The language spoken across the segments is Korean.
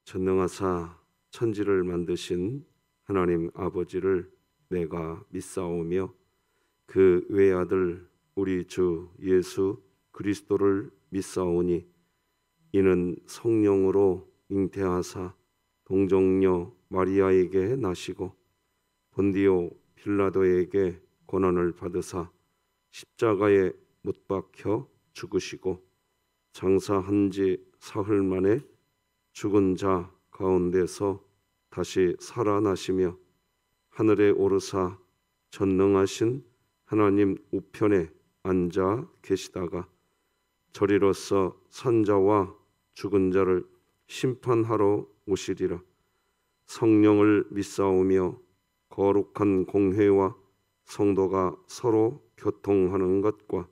전능하사 천지를 만드신 하나님 아버지를 내가 믿사오며 그 외아들 우리 주 예수 그리스도를 믿사오니 이는 성령으로 잉태하사 동정녀 마리아에게 나시고 본디오 빌라도에게 고난을 받으사 십자가에 못 박혀 죽으시고 장사한 지 사흘 만에 죽은 자 가운데서 다시 살아나시며 하늘에 오르사 전능하신 하나님 우편에 앉아 계시다가 저리로서 산자와 죽은 자를 심판하러 오시리라. 성령을 믿사오며 거룩한 공회와 성도가 서로 교통하는 것과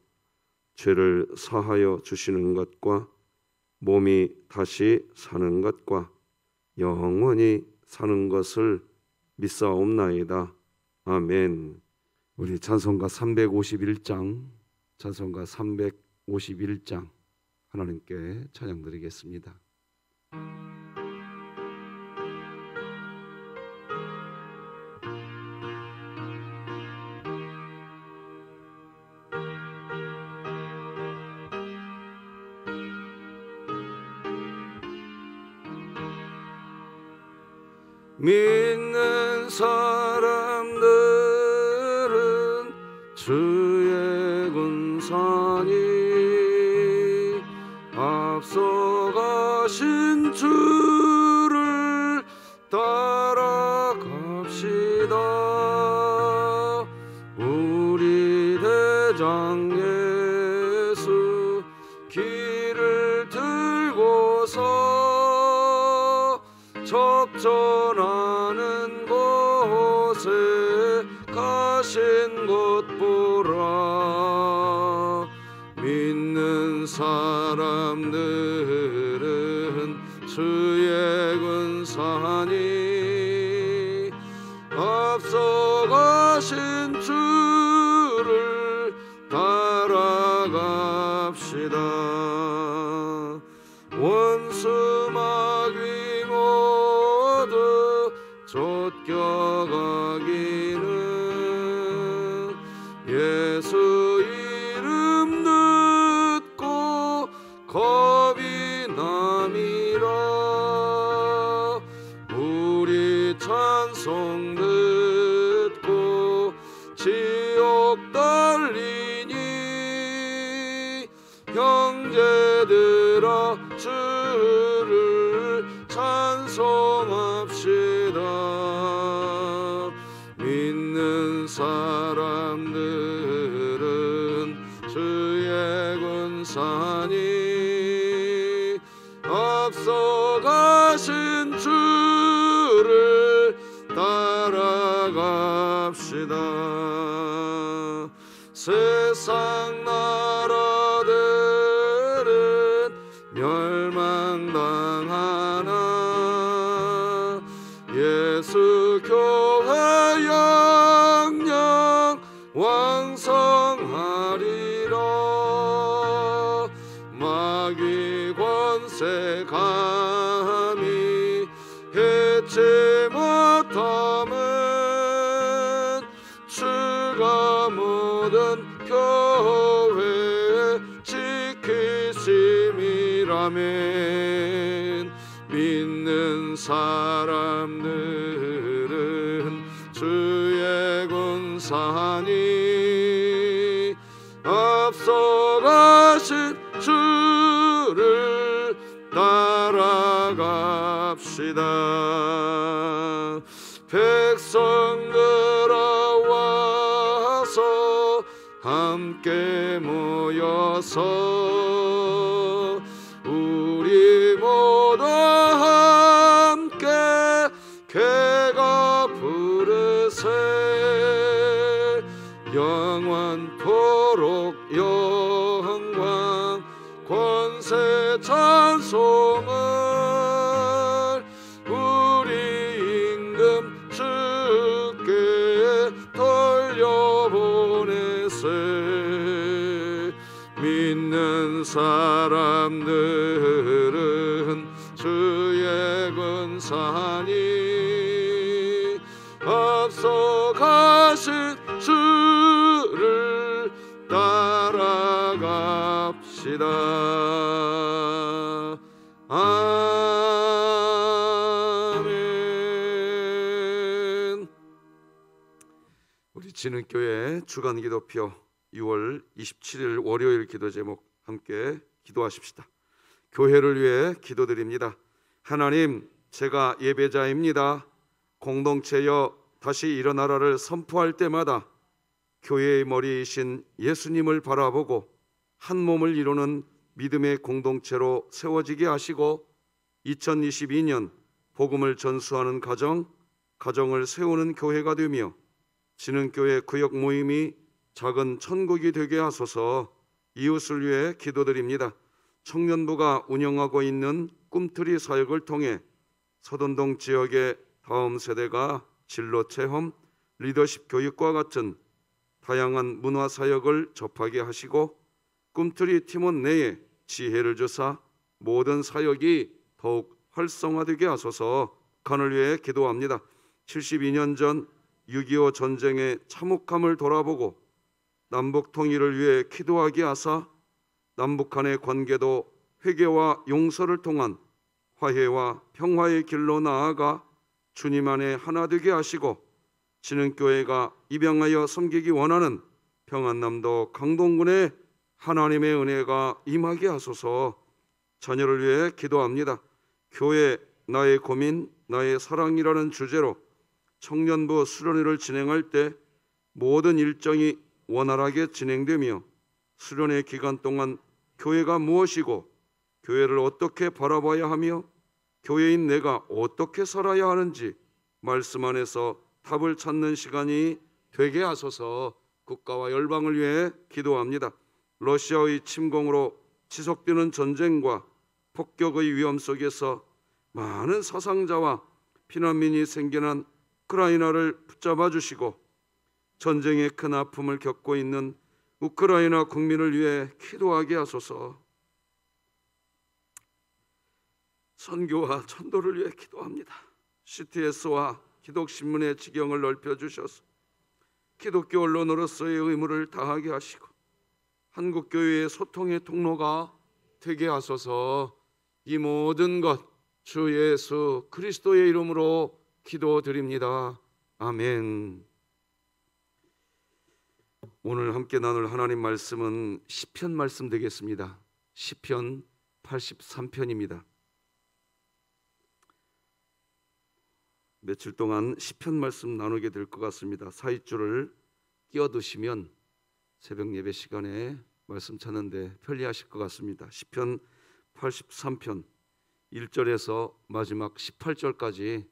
죄를 사하여 주시는 것과 몸이 다시 사는 것과 영원히 사는 것을 믿사옵나이다. 아멘. 우리 찬송가 351장, 찬송가 351장 하나님께 찬양드리겠습니다. 믿는 사람들은 주의 군산이 앞서가신 주를 따라갑시다. 우리 대장 예수 길을 들고서 접전하는 곳에 가신 곳 보라. 믿는 사람들은 주의 군산이 앞서가신 주를 따라갑시다. 원수 마귀 모두 쫓겨가기는 예수 이름 듣고 겁이 남이라. 우리 찬송 듣고 지옥 달리니 형제들아 주를 찬송합시다. 믿는 사람들은 주의 군산이 앞서가신 주를 따라갑시다. 세상 나라들은 멸망당하나 예수 교회 영영 왕성하리라. 마귀 권세 감히 해치 못함은 주가 모든 교회 지키심이라면 믿는 사람들은 주의 군산이 앞서가신 주를 따라갑시다. 백성들아 와서 함께 모여서 우리 모두 함께 개가 부르세. 영원토록 영광 권세 찬송을 우리 임금 주께 돌려보내세. 믿는 사람들은 주의 감사하니 앞서가신 주를 따라갑시다. 아멘. 우리 진흥교회 주간기도표 6월 27일 월요일 기도 제목 함께 기도하십시다. 교회를 위해 기도드립니다. 하나님, 제가 예배자입니다. 공동체여 다시 일어나라를 선포할 때마다 교회의 머리이신 예수님을 바라보고 한 몸을 이루는 믿음의 공동체로 세워지게 하시고 2022년 복음을 전수하는 가정을 세우는 교회가 되며 진흥교회 구역 모임이 작은 천국이 되게 하소서. 이웃을 위해 기도드립니다. 청년부가 운영하고 있는 꿈틀이 사역을 통해 서돈동 지역의 다음 세대가 진로 체험, 리더십 교육과 같은 다양한 문화 사역을 접하게 하시고 꿈틀이 팀원 내에 지혜를 주사 모든 사역이 더욱 활성화되게 하소서. 간을 위해 기도합니다. 72년 전 6.25 전쟁의 참혹함을 돌아보고 남북 통일을 위해 기도하게 하사 남북 간의 관계도 회개와 용서를 통한 화해와 평화의 길로 나아가 주님 안에 하나 되게 하시고 진흥교회가 입양하여 섬기기 원하는 평안남도 강동군에 하나님의 은혜가 임하게 하소서. 자녀를 위해 기도합니다. 교회 나의 고민, 나의 사랑이라는 주제로 청년부 수련회를 진행할 때 모든 일정이 원활하게 진행되며 수련회 기간 동안 교회가 무엇이고 교회를 어떻게 바라봐야 하며 교회인 내가 어떻게 살아야 하는지 말씀 안에서 답을 찾는 시간이 되게 하소서. 국가와 열방을 위해 기도합니다. 러시아의 침공으로 지속되는 전쟁과 폭격의 위험 속에서 많은 사상자와 피난민이 생겨난 우크라이나를 붙잡아 주시고 전쟁의 큰 아픔을 겪고 있는 우크라이나 국민을 위해 기도하게 하소서. 선교와 전도를 위해 기도합니다. CTS와 기독신문의 지경을 넓혀주셔서 기독교 언론으로서의 의무를 다하게 하시고 한국교회의 소통의 통로가 되게 하소서. 이 모든 것 주 예수 그리스도의 이름으로 기도드립니다. 아멘. 오늘 함께 나눌 하나님 말씀은 시편 말씀 되겠습니다. 시편 83편입니다. 며칠 동안 시편 말씀 나누게 될 것 같습니다. 사윗줄을 끼워두시면 새벽 예배 시간에 말씀 찾는데 편리하실 것 같습니다. 시편 83편 1절에서 마지막 18절까지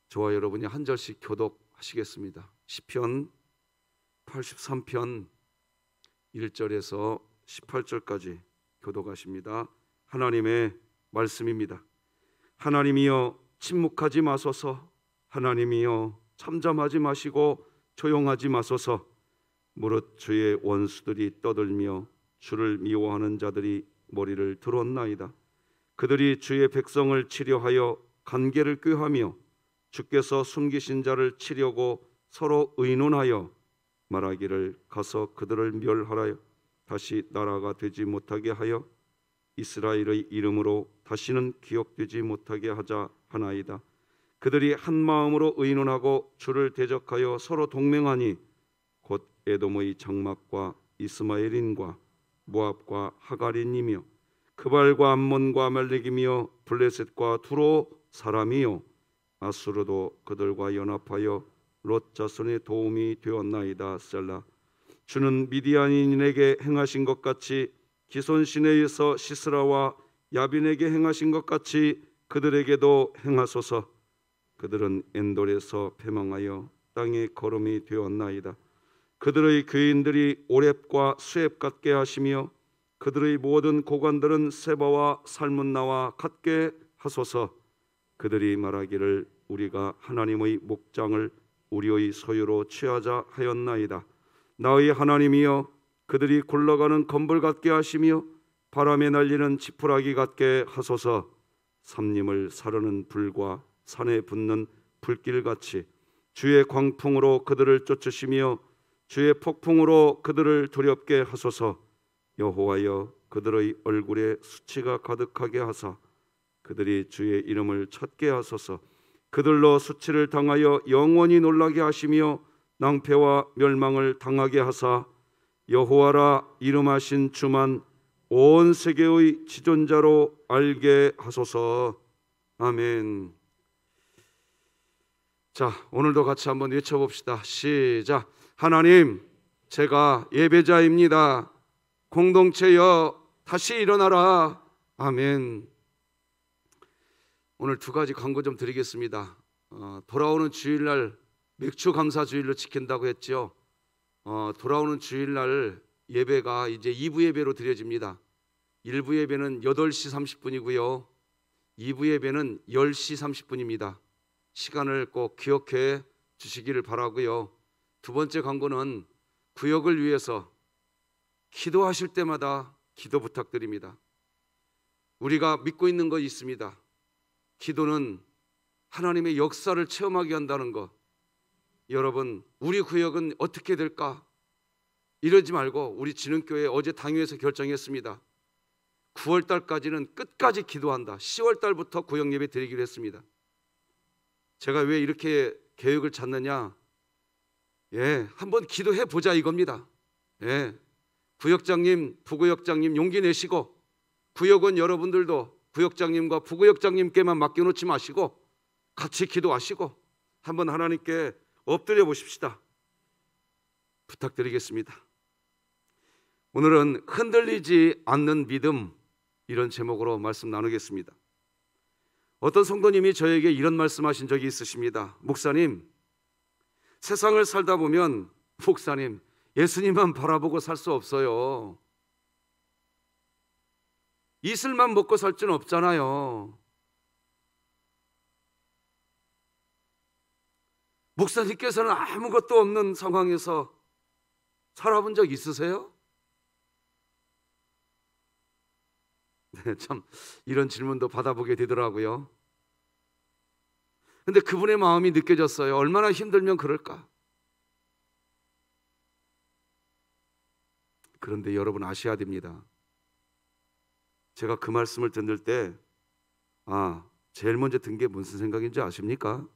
저와 여러분이 한 절씩 교독하시겠습니다. 시편 83편 1절에서 18절까지 교독하십니다. 하나님의 말씀입니다. 하나님이여 침묵하지 마소서. 하나님이여 잠잠하지 마시고 조용하지 마소서. 무릇 주의 원수들이 떠들며 주를 미워하는 자들이 머리를 들었나이다. 그들이 주의 백성을 치려하여 관계를 꾀하며 주께서 숨기신 자를 치려고 서로 의논하여 말하기를 가서 그들을 멸하라. 다시 나라가 되지 못하게 하여 이스라엘의 이름으로 다시는 기억되지 못하게 하자 하나이다. 그들이 한 마음으로 의논하고 주를 대적하여 서로 동맹하니 곧 에돔의 장막과 이스마엘인과 모압과 하갈인이며 그발과 암몬과 아말렉이며 블레셋과 두로 사람이요 아수르도 그들과 연합하여 롯 자손의 도움이 되었나이다. 셀라. 주는 미디안인에게 행하신 것 같이 기손 시내에서 시스라와 야빈에게 행하신 것 같이 그들에게도 행하소서. 그들은 엔돌에서 패망하여 땅의 거름이 되었나이다. 그들의 교인들이 오렙과 수렙 같게 하시며 그들의 모든 고관들은 세바와 살문나와 같게 하소서. 그들이 말하기를 우리가 하나님의 목장을 우리의 소유로 취하자 하였나이다. 나의 하나님이여 그들이 굴러가는 건불 같게 하시며 바람에 날리는 지푸라기 같게 하소서. 삼림을 사르는 불과 산에 붙는 불길같이 주의 광풍으로 그들을 쫓으시며 주의 폭풍으로 그들을 두렵게 하소서. 여호와여, 그들의 얼굴에 수치가 가득하게 하사 그들이 주의 이름을 찾게 하소서. 그들로 수치를 당하여 영원히 놀라게 하시며 낭패와 멸망을 당하게 하사 여호와라 이름하신 주만 온 세계의 지존자로 알게 하소서. 아멘. 자, 오늘도 같이 한번 외쳐봅시다. 시작. 하나님, 제가 예배자입니다. 공동체여 다시 일어나라. 아멘. 오늘 두 가지 광고 좀 드리겠습니다. 돌아오는 주일날 맥주 감사 주일로 지킨다고 했죠. 돌아오는 주일날 예배가 이제 2부 예배로 드려집니다. 1부 예배는 8시 30분이고요 2부 예배는 10시 30분입니다 시간을 꼭 기억해 주시기를 바라고요. 두 번째 광고는 구역을 위해서 기도하실 때마다 기도 부탁드립니다. 우리가 믿고 있는 거 있습니다. 기도는 하나님의 역사를 체험하게 한다는 것. 여러분, 우리 구역은 어떻게 될까? 이러지 말고 우리 진흥교회 어제 당회에서 결정했습니다. 9월 달까지는 끝까지 기도한다. 10월 달부터 구역 예배 드리기로 했습니다. 제가 왜 이렇게 계획을 짰느냐? 한번 기도해 보자 이겁니다. 구역장님, 부구역장님 용기 내시고, 구역은 여러분들도 구역장님과 부구역장님께만 맡겨놓지 마시고 같이 기도하시고 한번 하나님께 엎드려 보십시다. 부탁드리겠습니다. 오늘은 흔들리지 않는 믿음, 이런 제목으로 말씀 나누겠습니다. 어떤 성도님이 저에게 이런 말씀하신 적이 있으십니다. 목사님, 세상을 살다 보면 목사님, 예수님만 바라보고 살 수 없어요. 이슬만 먹고 살 수는 없잖아요. 목사님께서는 아무것도 없는 상황에서 살아본 적 있으세요? 네, 참 이런 질문도 받아보게 되더라고요. 근데 그분의 마음이 느껴졌어요. 얼마나 힘들면 그럴까? 그런데 여러분 아셔야 됩니다. 제가 그 말씀을 듣는 때 제일 먼저 든 게 무슨 생각인지 아십니까?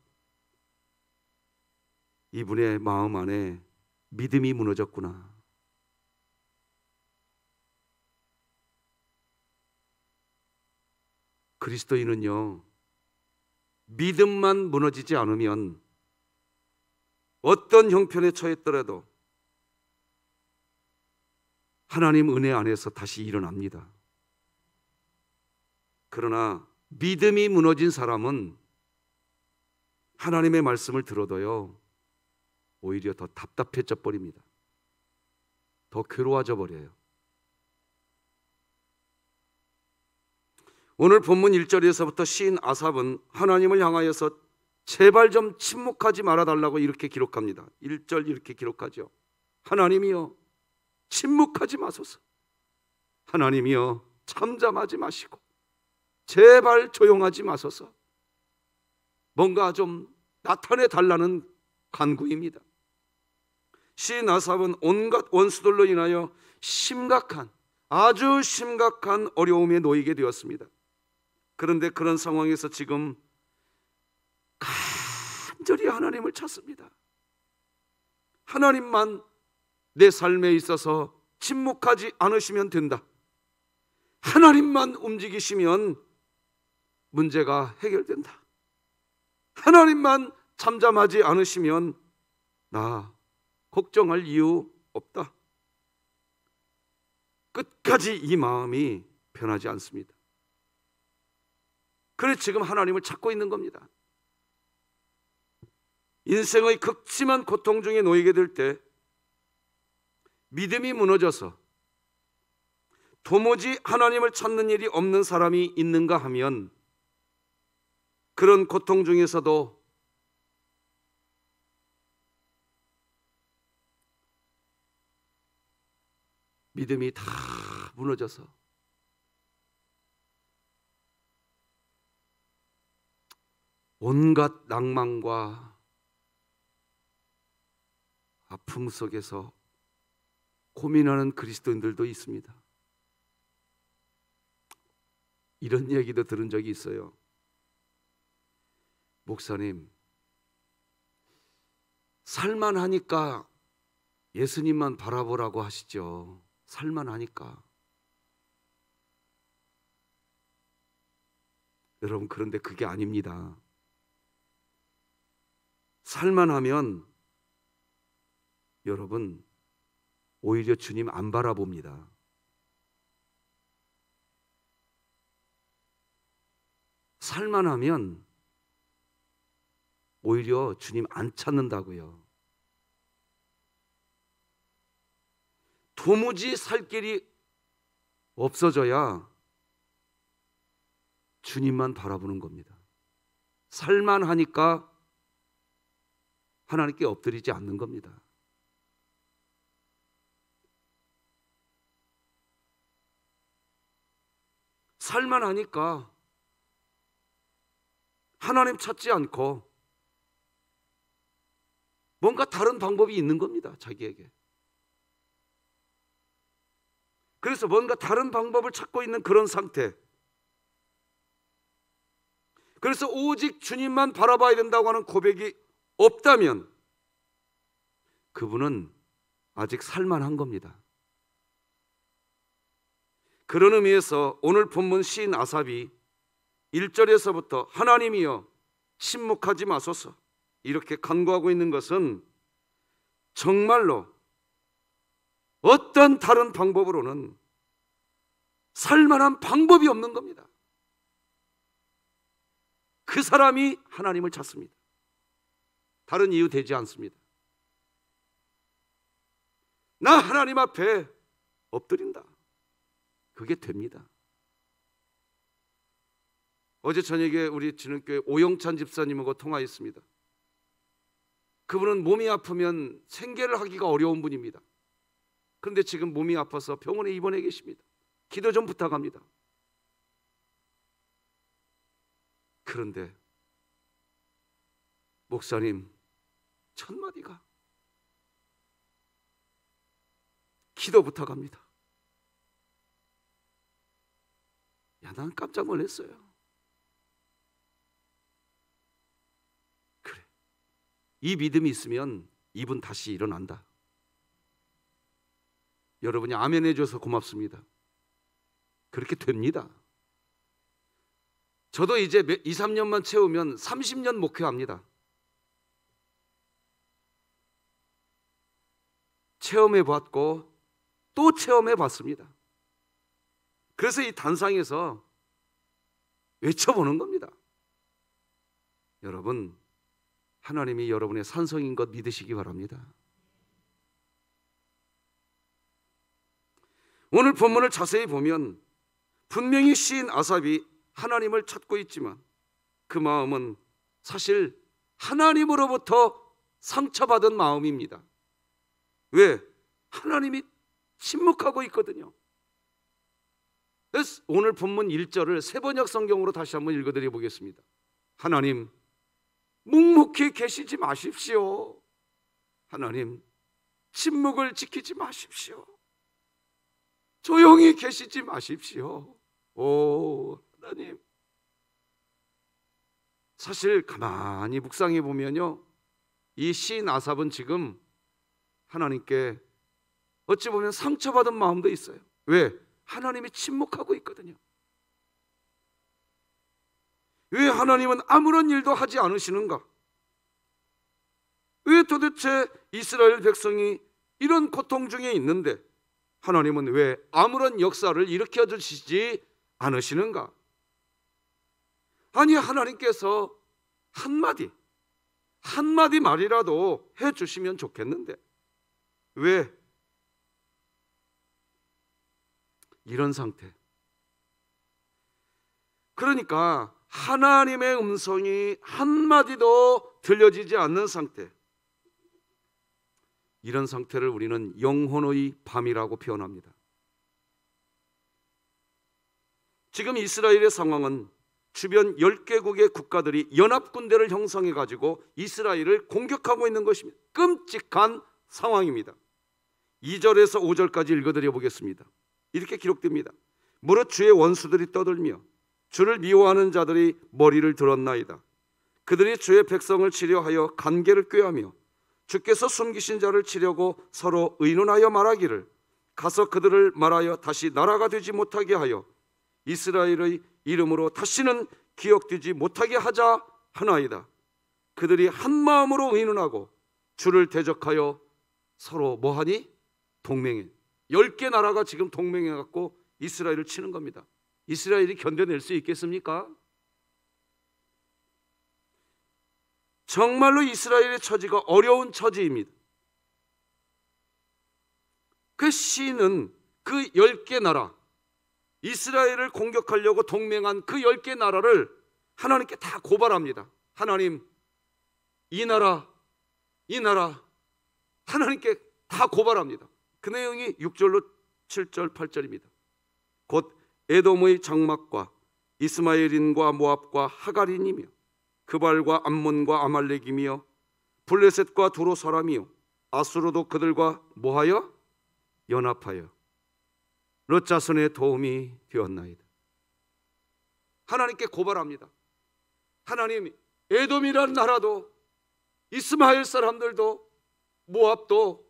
이분의 마음 안에 믿음이 무너졌구나. 그리스도인은요, 믿음만 무너지지 않으면 어떤 형편에 처했더라도 하나님 은혜 안에서 다시 일어납니다. 그러나 믿음이 무너진 사람은 하나님의 말씀을 들어도요, 오히려 더 답답해져 버립니다. 더 괴로워져 버려요. 오늘 본문 1절에서부터 시인 아삽은 하나님을 향하여서 제발 좀 침묵하지 말아달라고 이렇게 기록합니다. 1절 이렇게 기록하죠. 하나님이여 침묵하지 마소서. 하나님이여 잠잠하지 마시고 제발 조용하지 마소서. 뭔가 좀 나타내 달라는 간구입니다. 시인 아삽은 온갖 원수들로 인하여 아주 심각한 어려움에 놓이게 되었습니다. 그런데 그런 상황에서 지금 간절히 하나님을 찾습니다. 하나님만 내 삶에 있어서 침묵하지 않으시면 된다. 하나님만 움직이시면 문제가 해결된다. 하나님만 잠잠하지 않으시면 나 걱정할 이유 없다. 끝까지 이 마음이 변하지 않습니다. 그래 지금 하나님을 찾고 있는 겁니다. 인생의 극심한 고통 중에 놓이게 될 때 믿음이 무너져서 도무지 하나님을 찾는 일이 없는 사람이 있는가 하면 그런 고통 중에서도 믿음이 다 무너져서 온갖 낭만과 아픔 속에서 고민하는 그리스도인들도 있습니다. 이런 얘기도 들은 적이 있어요. 목사님, 살만하니까 예수님만 바라보라고 하시죠. 살만하니까. 여러분, 그런데 그게 아닙니다. 살만하면 여러분 오히려 주님 안 바라봅니다. 살만하면 오히려 주님 안 찾는다고요. 도무지 살 길이 없어져야 주님만 바라보는 겁니다. 살만하니까 하나님께 엎드리지 않는 겁니다. 살만하니까 하나님 찾지 않고 뭔가 다른 방법이 있는 겁니다. 자기에게. 그래서 뭔가 다른 방법을 찾고 있는 그런 상태. 그래서 오직 주님만 바라봐야 된다고 하는 고백이 없다면 그분은 아직 살만한 겁니다. 그런 의미에서 오늘 본문 시인 아삽이 1절에서부터 하나님이여 침묵하지 마소서 이렇게 간구하고 있는 것은 정말로 어떤 다른 방법으로는 살만한 방법이 없는 겁니다. 그 사람이 하나님을 찾습니다. 다른 이유 되지 않습니다. 나 하나님 앞에 엎드린다. 그게 됩니다. 어제 저녁에 우리 진흥교회 오영찬 집사님하고 통화했습니다. 그분은 몸이 아프면 생계를 하기가 어려운 분입니다. 그런데 지금 몸이 아파서 병원에 입원해 계십니다. 기도 좀 부탁합니다. 그런데 목사님, 첫 마디가 기도 부탁합니다. 야, 난 깜짝 놀랐어요. 그래, 이 믿음이 있으면 이분 다시 일어난다. 여러분이 아멘 해줘서 고맙습니다. 그렇게 됩니다. 저도 이제 2, 3년만 채우면 30년 목회합니다. 체험해 봤고 또 체험해 봤습니다. 그래서 이 단상에서 외쳐보는 겁니다. 여러분, 하나님이 여러분의 산성인 것 믿으시기 바랍니다. 오늘 본문을 자세히 보면 분명히 시인 아삽이 하나님을 찾고 있지만 그 마음은 사실 하나님으로부터 상처받은 마음입니다. 왜? 하나님이 침묵하고 있거든요. 그래서 오늘 본문 1절을 세번역 성경으로 다시 한번 읽어드려 보겠습니다. 하나님, 묵묵히 계시지 마십시오. 하나님, 침묵을 지키지 마십시오. 조용히 계시지 마십시오. 오, 하나님. 사실 가만히 묵상해 보면요, 이 시인 아삽은 지금 하나님께 어찌 보면 상처받은 마음도 있어요. 왜? 하나님이 침묵하고 있거든요. 왜 하나님은 아무런 일도 하지 않으시는가? 왜 도대체 이스라엘 백성이 이런 고통 중에 있는데 하나님은 왜 아무런 역사를 일으켜 주시지 않으시는가? 아니, 하나님께서 한마디 말이라도 해주시면 좋겠는데 왜 이런 상태? 그러니까 하나님의 음성이 한마디도 들려지지 않는 상태, 이런 상태를 우리는 영혼의 밤이라고 표현합니다. 지금 이스라엘의 상황은 주변 10개국의 국가들이 연합군대를 형성해 가지고 이스라엘을 공격하고 있는 것입니다. 끔찍한 상황입니다. 2절에서 5절까지 읽어드려 보겠습니다. 이렇게 기록됩니다. 무릇 주의 원수들이 떠들며 주를 미워하는 자들이 머리를 들었나이다. 그들이 주의 백성을 치려하여 간계를 꾀하며 주께서 숨기신 자를 치려고 서로 의논하여 말하기를 가서 그들을 말하여 다시 나라가 되지 못하게 하여 이스라엘의 이름으로 다시는 기억되지 못하게 하자 하나이다. 그들이 한 마음으로 의논하고 주를 대적하여 서로 뭐하니? 동맹해. 10개 나라가 지금 동맹해 갖고 이스라엘을 치는 겁니다. 이스라엘이 견뎌낼 수 있겠습니까? 정말로 이스라엘의 처지가 어려운 처지입니다. 그 시인은 그 10개 나라, 이스라엘을 공격하려고 동맹한 그 10개 나라를 하나님께 다 고발합니다. 하나님, 이 나라 하나님께 다 고발합니다. 그 내용이 6절로 7절 8절입니다. 곧 에돔의 장막과 이스마엘인과 모압과 하갈인이며 그발과 암몬과 아말렉이며 블레셋과 두로 사람이요 아수르도 그들과 뭐하여? 연합하여 롯 자손의 도움이 되었나이다. 하나님께 고발합니다. 하나님, 에돔이라는 나라도 이스마엘 사람들도 모압도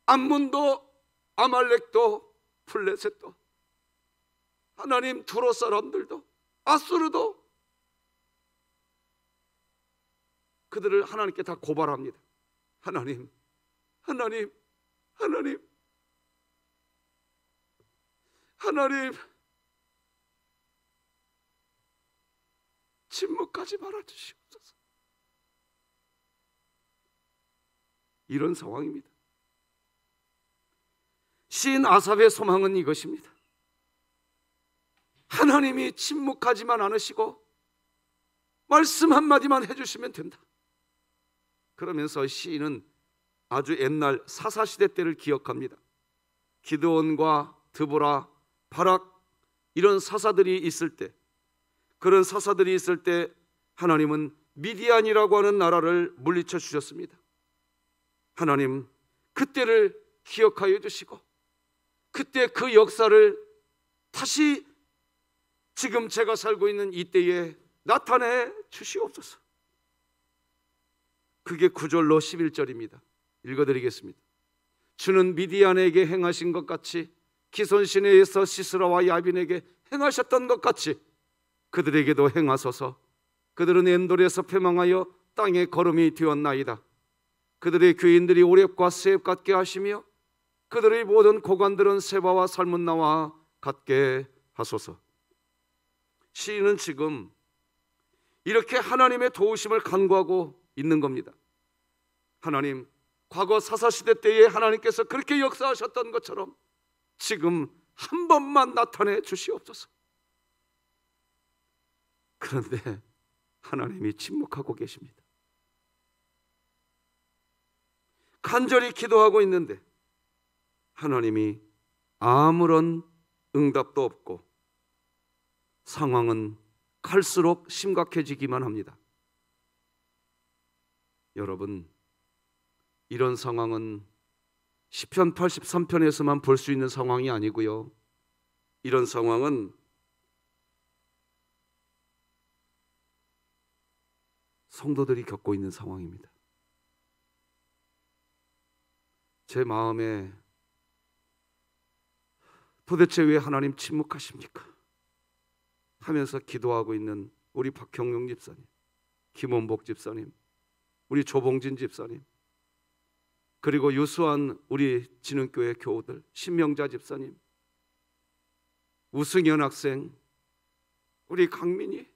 암몬도 아말렉도 블레셋도 하나님 두로 사람들도 아수르도 그들을 하나님께 다 고발합니다. 하나님 침묵하지 말아주시옵소서. 이런 상황입니다. 시인 아삽의 소망은 이것입니다. 하나님이 침묵하지만 않으시고 말씀 한마디만 해주시면 된다. 그러면서 시인은 아주 옛날 사사시대 때를 기억합니다. 기드온과 드보라, 바락 이런 사사들이 있을 때, 그런 사사들이 있을 때 하나님은 미디안이라고 하는 나라를 물리쳐 주셨습니다. 하나님, 그때를 기억하여 주시고 그때 그 역사를 다시 지금 제가 살고 있는 이때에 나타내 주시옵소서. 그게 9절로 11절입니다. 읽어드리겠습니다. 주는 미디안에게 행하신 것 같이 기손 시내에서 시스라와 야빈에게 행하셨던 것 같이 그들에게도 행하소서. 그들은 엔돌에서 패망하여 땅에 거름이 되었나이다. 그들의 귀인들이 오렙과 스앱 같게 하시며 그들의 모든 고관들은 세바와 살문나와 같게 하소서. 시인은 지금 이렇게 하나님의 도우심을 간구하고 있는 겁니다. 하나님, 과거 사사시대 때에 하나님께서 그렇게 역사하셨던 것처럼 지금 한 번만 나타내 주시옵소서. 그런데 하나님이 침묵하고 계십니다. 간절히 기도하고 있는데 하나님이 아무런 응답도 없고 상황은 갈수록 심각해지기만 합니다. 여러분, 이런 상황은 시편 83편에서만 볼 수 있는 상황이 아니고요. 이런 상황은 성도들이 겪고 있는 상황입니다. 제 마음에 도대체 왜 하나님 침묵하십니까? 하면서 기도하고 있는 우리 박형용 집사님, 김원복 집사님, 우리 조봉진 집사님, 그리고 유수한 우리 진흥교회 교우들, 신명자 집사님, 우승현 학생, 우리 강민이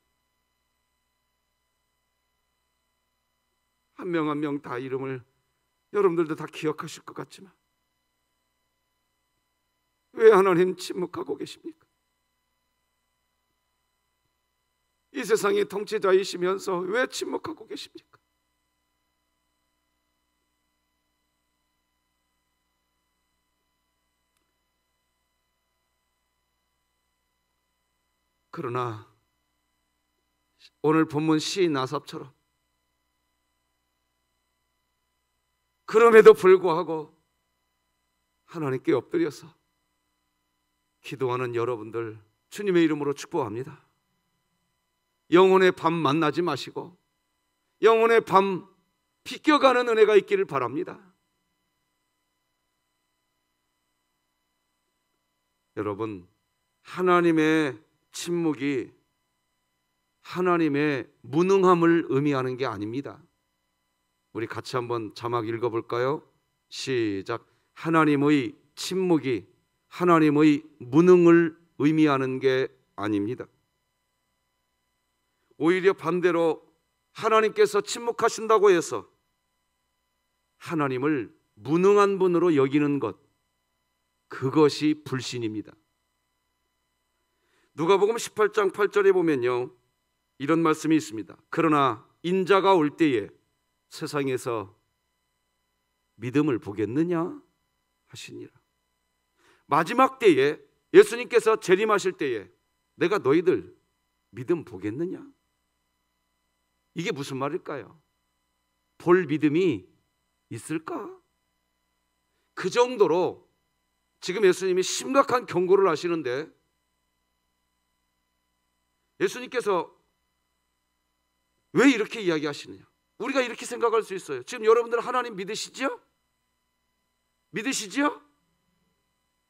한 명 한 명 다 이름을 여러분들도 다 기억하실 것 같지만 왜 하나님 침묵하고 계십니까? 이 세상의 통치자이시면서 왜 침묵하고 계십니까? 그러나 오늘 본문 시인 아삽처럼. 그럼에도 불구하고 하나님께 엎드려서 기도하는 여러분들 주님의 이름으로 축복합니다. 영혼의 밤 만나지 마시고 영혼의 밤 비껴가는 은혜가 있기를 바랍니다. 여러분, 하나님의 침묵이 하나님의 무능함을 의미하는 게 아닙니다. 우리 같이 한번 자막 읽어볼까요? 시작. 하나님의 침묵이 하나님의 무능을 의미하는 게 아닙니다. 오히려 반대로 하나님께서 침묵하신다고 해서 하나님을 무능한 분으로 여기는 것, 그것이 불신입니다. 누가복음 18장 8절에 보면요, 이런 말씀이 있습니다. 그러나 인자가 올 때에 세상에서 믿음을 보겠느냐 하시니라. 마지막 때에 예수님께서 재림하실 때에 내가 너희들 믿음 보겠느냐? 이게 무슨 말일까요? 볼 믿음이 있을까? 그 정도로 지금 예수님이 심각한 경고를 하시는데, 예수님께서 왜 이렇게 이야기하시느냐? 우리가 이렇게 생각할 수 있어요. 지금 여러분들 하나님 믿으시죠? 믿으시죠?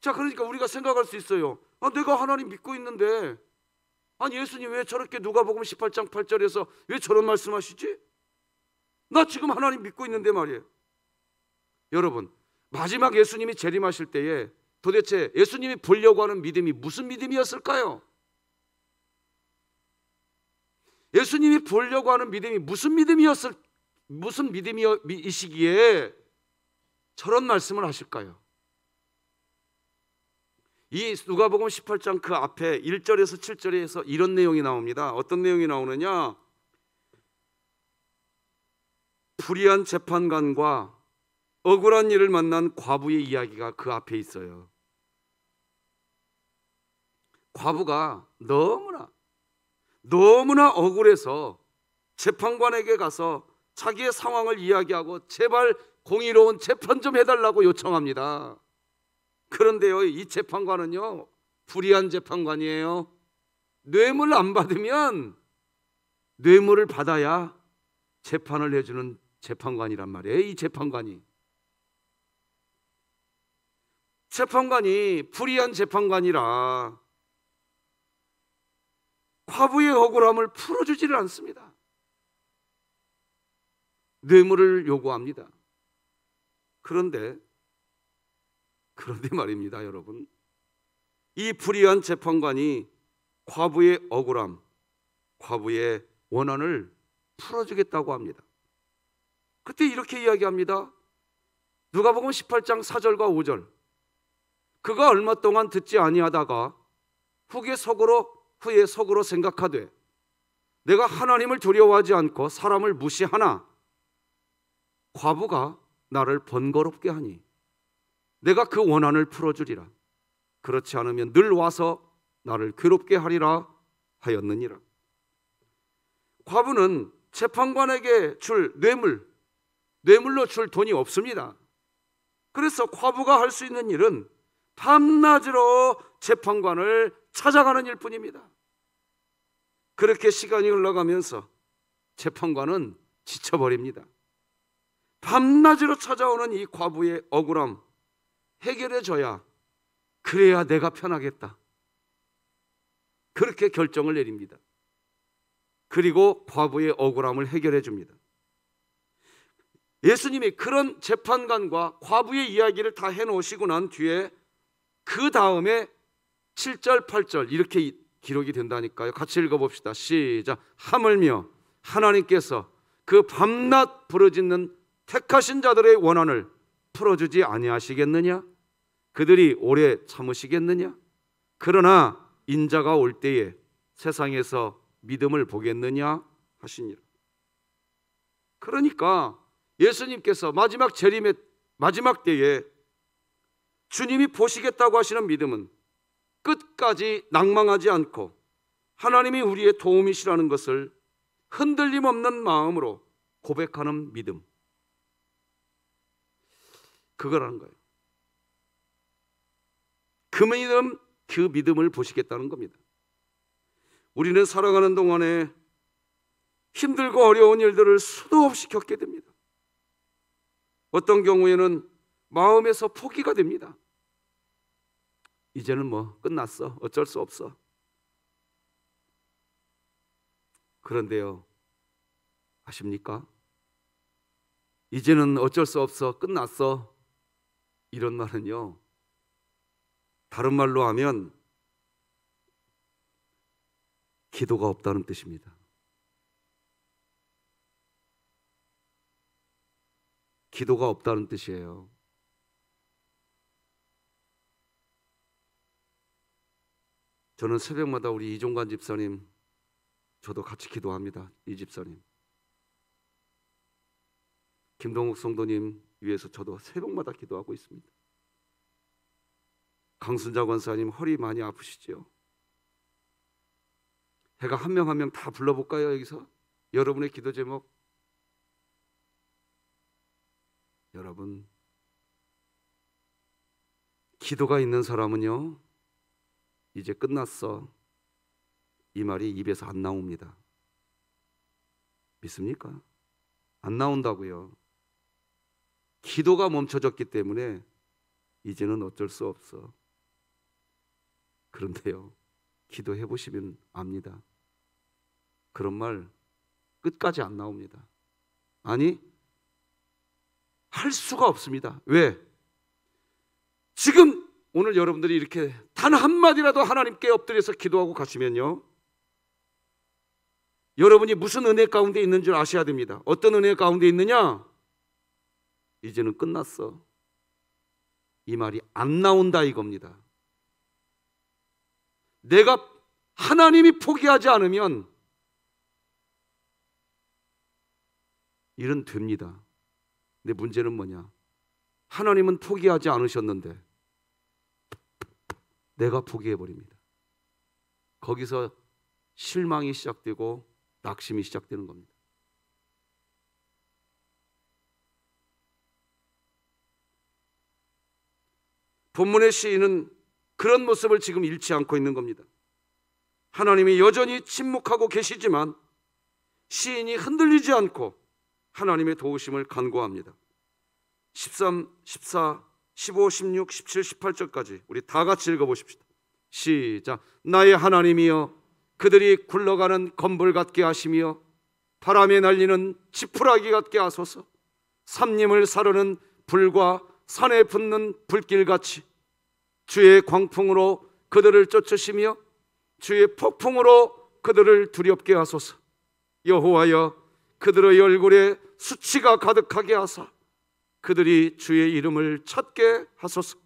자, 그러니까 우리가 생각할 수 있어요. 내가 하나님 믿고 있는데, 예수님 왜 저렇게 누가복음 18장 8절에서 왜 저런 말씀하시지? 나 지금 하나님 믿고 있는데 말이에요. 여러분, 마지막 예수님이 재림하실 때에 도대체 예수님이 보려고 하는 믿음이 무슨 믿음이었을까요? 예수님이 보려고 하는 믿음이 무슨 믿음이시기에 저런 말씀을 하실까요? 이 누가복음 18장 그 앞에 1절에서 7절에서 이런 내용이 나옵니다. 어떤 내용이 나오느냐? 불의한 재판관과 억울한 일을 만난 과부의 이야기가 그 앞에 있어요. 과부가 너무나 억울해서 재판관에게 가서 자기의 상황을 이야기하고 제발 공의로운 재판 좀 해달라고 요청합니다. 그런데요, 이 재판관은요, 불의한 재판관이에요. 뇌물 안 받으면 뇌물을 받아야 재판을 해주는 재판관이란 말이에요. 이 재판관이 불의한 재판관이라 과부의 억울함을 풀어주지를 않습니다. 뇌물을 요구합니다. 그런데 말입니다, 여러분. 이 불의한 재판관이 과부의 억울함, 과부의 원한을 풀어주겠다고 합니다. 그때 이렇게 이야기합니다. 누가복음 18장 4절과 5절. 그가 얼마 동안 듣지 아니하다가 후에 속으로 생각하되 내가 하나님을 두려워하지 않고 사람을 무시하나 과부가 나를 번거롭게 하니 내가 그 원한을 풀어주리라. 그렇지 않으면 늘 와서 나를 괴롭게 하리라 하였느니라. 과부는 재판관에게 줄 뇌물로 줄 돈이 없습니다. 그래서 과부가 할 수 있는 일은 밤낮으로 재판관을 찾아가는 일뿐입니다. 그렇게 시간이 흘러가면서 재판관은 지쳐버립니다. 밤낮으로 찾아오는 이 과부의 억울함 해결해줘야 그래야 내가 편하겠다. 그렇게 결정을 내립니다. 그리고 과부의 억울함을 해결해 줍니다. 예수님이 그런 재판관과 과부의 이야기를 다 해놓으시고 난 뒤에 그 다음에 7절 8절 이렇게 기록이 된다니까요. 같이 읽어봅시다. 시작. 하물며 하나님께서 그 밤낮 부르짖는 택하신 자들의 원한을 풀어주지 아니하시겠느냐? 그들이 오래 참으시겠느냐? 그러나 인자가 올 때에 세상에서 믿음을 보겠느냐 하시니라. 그러니까 예수님께서 마지막 때에 주님이 보시겠다고 하시는 믿음은 끝까지 낭망하지 않고 하나님이 우리의 도움이시라는 것을 흔들림 없는 마음으로 고백하는 믿음, 그거라는 거예요. 그 믿음을 보시겠다는 겁니다. 우리는 살아가는 동안에 힘들고 어려운 일들을 수도 없이 겪게 됩니다. 어떤 경우에는 마음에서 포기가 됩니다. 이제는 뭐 끝났어, 어쩔 수 없어. 그런데요, 아십니까? 이제는 어쩔 수 없어, 끝났어, 이런 말은요, 다른 말로 하면 기도가 없다는 뜻입니다. 기도가 없다는 뜻이에요. 저는 새벽마다 우리 이종관 집사님, 저도 같이 기도합니다. 이 집사님, 김동욱 성도님 위해서 저도 새벽마다 기도하고 있습니다. 강순자 권사님 허리 많이 아프시죠? 제가 한 명 한 명 다 불러볼까요? 여기서 여러분의 기도 제목. 여러분, 기도가 있는 사람은요, 이제 끝났어, 이 말이 입에서 안 나옵니다. 믿습니까? 안 나온다고요. 기도가 멈춰졌기 때문에 이제는 어쩔 수 없어. 그런데요, 기도해 보시면 압니다. 그런 말 끝까지 안 나옵니다. 아니, 할 수가 없습니다. 왜? 지금 오늘 여러분들이 이렇게 단 한마디라도 하나님께 엎드려서 기도하고 가시면요, 여러분이 무슨 은혜 가운데 있는 줄 아셔야 됩니다. 어떤 은혜 가운데 있느냐? 이제는 끝났어, 이 말이 안 나온다 이겁니다. 내가 하나님이 포기하지 않으면 일은 됩니다. 근데 문제는 뭐냐? 하나님은 포기하지 않으셨는데 내가 포기해버립니다. 거기서 실망이 시작되고 낙심이 시작되는 겁니다. 본문의 시인은 그런 모습을 지금 잃지 않고 있는 겁니다. 하나님이 여전히 침묵하고 계시지만 시인이 흔들리지 않고 하나님의 도우심을 간구합니다. 13, 14, 15, 16, 17, 18절까지 우리 다 같이 읽어보십시다. 시작. 나의 하나님이여, 그들이 굴러가는 건불 같게 하시며 바람에 날리는 지푸라기 같게 하소서. 삼림을 사르는 불과 산에 붙는 불길같이 주의 광풍으로 그들을 쫓으시며 주의 폭풍으로 그들을 두렵게 하소서. 여호와여, 그들의 얼굴에 수치가 가득하게 하사 그들이 주의 이름을 찾게 하소서.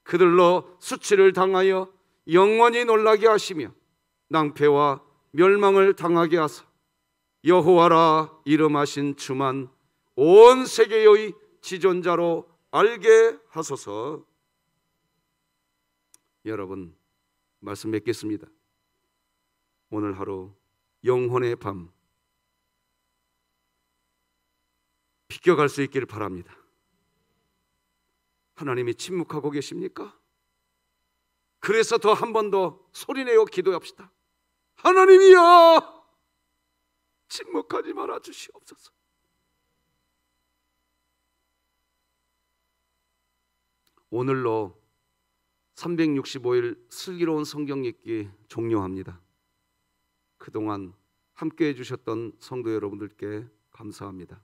그들로 수치를 당하여 영원히 놀라게 하시며 낭패와 멸망을 당하게 하사 여호와라 이름하신 주만 온 세계의 지존자로 알게 하소서. 여러분, 말씀 맺겠습니다. 오늘 하루 영혼의 밤 비껴갈 수 있기를 바랍니다. 하나님이 침묵하고 계십니까? 그래서 더 한 번 더 소리내어 기도합시다. 하나님이여, 침묵하지 말아 주시옵소서. 오늘로 365일 슬기로운 성경 읽기 종료합니다. 그동안 함께 해주셨던 성도 여러분들께 감사합니다.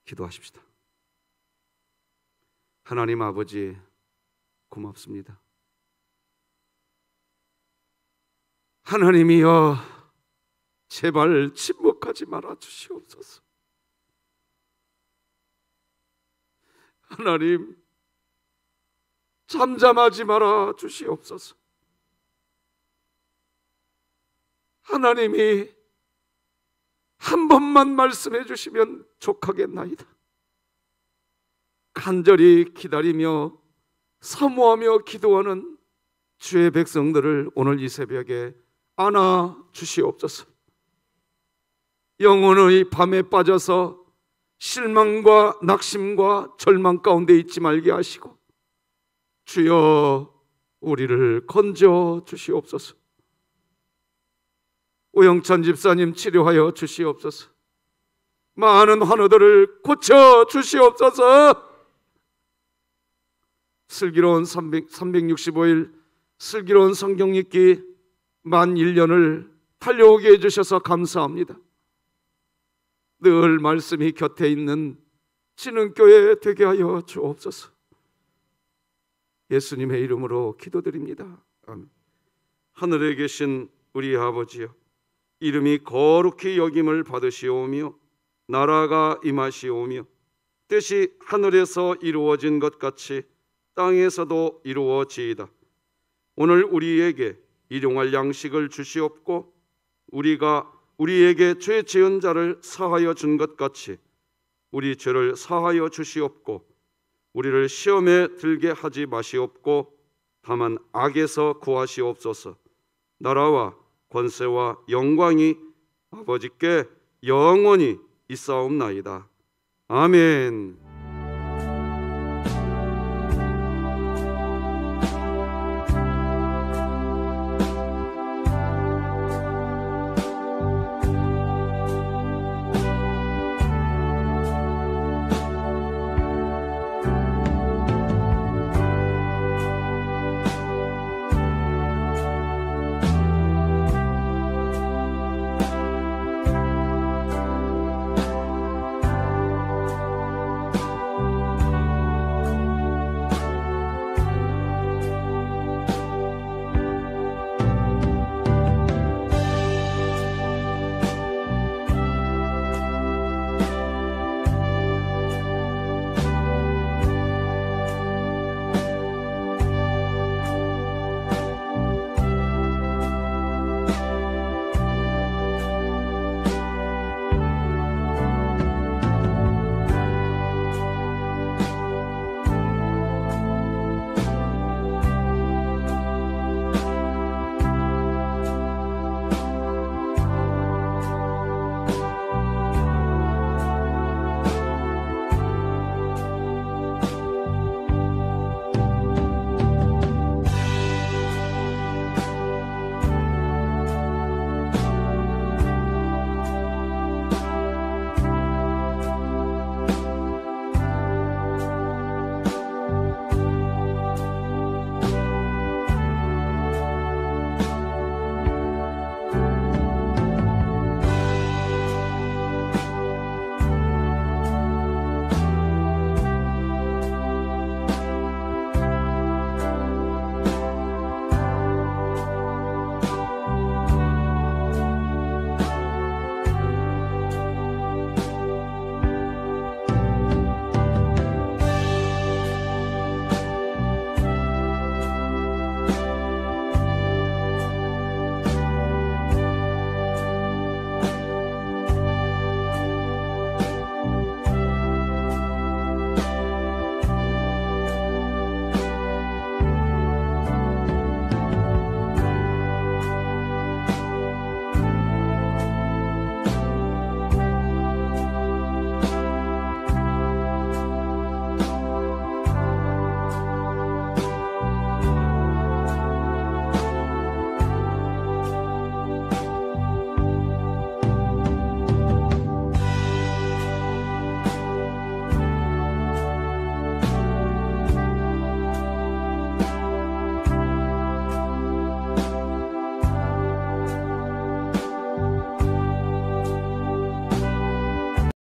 기도하십시다. 하나님 아버지, 고맙습니다. 하나님이여, 제발 침묵하지 말아 주시옵소서. 하나님, 잠잠하지 말아 주시옵소서. 하나님이 한 번만 말씀해 주시면 족하겠나이다. 간절히 기다리며 사모하며 기도하는 주의 백성들을 오늘 이 새벽에 안아 주시옵소서. 영혼의 밤에 빠져서 실망과 낙심과 절망 가운데 있지 말게 하시고, 주여 우리를 건져 주시옵소서. 오영찬 집사님 치료하여 주시옵소서. 많은 환우들을 고쳐 주시옵소서. 슬기로운 365일 슬기로운 성경 읽기 만 1년을 달려오게 해주셔서 감사합니다. 늘 말씀이 곁에 있는 진흥교회 되게 하여 주옵소서. 예수님의 이름으로 기도드립니다. 아멘. 하늘에 계신 우리 아버지여, 이름이 거룩히 여김을 받으시오며 나라가 임하시오며 뜻이 하늘에서 이루어진 것 같이 땅에서도 이루어지이다. 오늘 우리에게 일용할 양식을 주시옵고 우리가 우리에게 죄 지은 자를 사하여 준 것 같이 우리 죄를 사하여 주시옵고 우리를 시험에 들게 하지 마시옵고 다만 악에서 구하시옵소서. 나라와 권세와 영광이 아버지께 영원히 있사옵나이다. 아멘.